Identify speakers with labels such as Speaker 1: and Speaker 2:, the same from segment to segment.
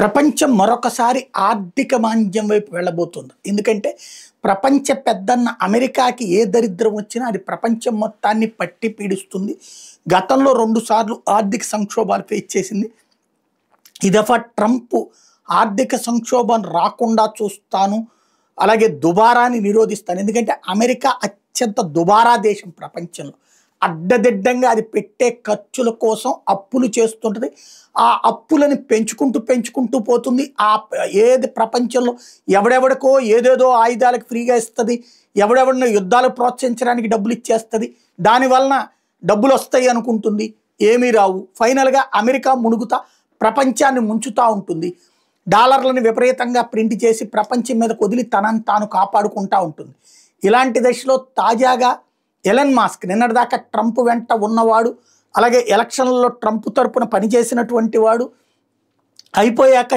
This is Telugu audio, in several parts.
Speaker 1: ప్రపంచం మరొకసారి ఆర్థిక మాంద్యం వైపు వెళ్ళబోతుంది. ఎందుకంటే ప్రపంచ పెద్దన్న అమెరికాకి ఏ దరిద్రం వచ్చినా అది ప్రపంచం మొత్తాన్ని పట్టి పీడిస్తుంది. గతంలో 2 సార్లు ఆర్థిక సంక్షోభాలు ఫేస్ చేసింది. ఈ దఫా ట్రంప్ ఆర్థిక సంక్షోభం రాకుండా చూస్తాను, అలాగే దుబారాని నిరోధిస్తాను. ఎందుకంటే అమెరికా అత్యంత దుబారా దేశం ప్రపంచంలో. అడ్డదిడ్డంగా అది పెట్టే ఖర్చుల కోసం అప్పులు చేస్తుంటుంది. ఆ అప్పులను పెంచుకుంటూ పోతుంది. ఏది ప్రపంచంలో ఎవడెవడికో ఏదేదో ఆయుధాలకు ఫ్రీగా ఇస్తుంది, ఎవడెవడినో యుద్ధాలు ప్రోత్సహించడానికి డబ్బులు ఇచ్చేస్తుంది. దానివలన డబ్బులు వస్తాయి అనుకుంటుంది, ఏమీ రావు. ఫైనల్గా అమెరికా మునుగుతా ప్రపంచాన్ని ముంచుతూ ఉంటుంది. డాలర్లను విపరీతంగా ప్రింట్ చేసి ప్రపంచం మీద వదిలి తనని తాను కాపాడుకుంటూ ఉంటుంది. ఇలాంటి దశలో తాజాగా ఎలన్ మాస్క్, నిన్నటిదాకా ట్రంప్ వెంట ఉన్నవాడు, అలాగే ఎలక్షన్లలో ట్రంప్ తరపున పనిచేసినటువంటి వాడు, అయిపోయాక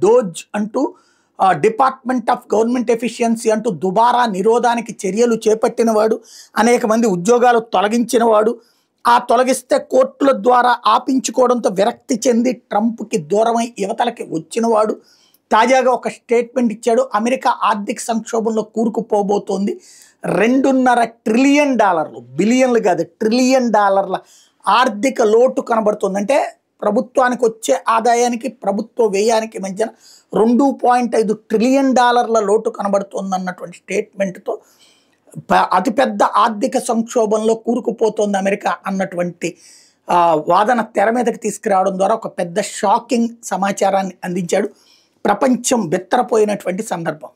Speaker 1: డోజ్ అంటూ డిపార్ట్మెంట్ ఆఫ్ గవర్నమెంట్ ఎఫిషియన్సీ అంటూ దుబారా నిరోధానికి చర్యలు చేపట్టినవాడు, అనేక మంది ఉద్యోగాలు తొలగించినవాడు, ఆ తొలగిస్తే కోర్టుల ద్వారా ఆపించుకోవడంతో విరక్తి చెంది ట్రంప్కి దూరమై యువతలకి వచ్చినవాడు తాజాగా ఒక స్టేట్మెంట్ ఇచ్చాడు. అమెరికా ఆర్థిక సంక్షోభంలో కూరుకుపోబోతోంది. $2.5 ట్రిలియన్, బిలియన్లు కాదు $1 ట్రిలియన్ ఆర్థిక లోటు కనబడుతుంది. అంటే ప్రభుత్వానికి వచ్చే ఆదాయానికి ప్రభుత్వ వ్యయానికి మధ్యన $2.5 ట్రిలియన్ లోటు కనబడుతుంది అన్నటువంటి స్టేట్మెంట్తో అతిపెద్ద ఆర్థిక సంక్షోభంలో కూరుకుపోతోంది అమెరికా అన్నటువంటి వాదన తెర మీదకి తీసుకురావడం ద్వారా ఒక పెద్ద షాకింగ్ సమాచారాన్ని అందించాడు. ప్రపంచం బెత్తరపోయినటువంటి సందర్భం.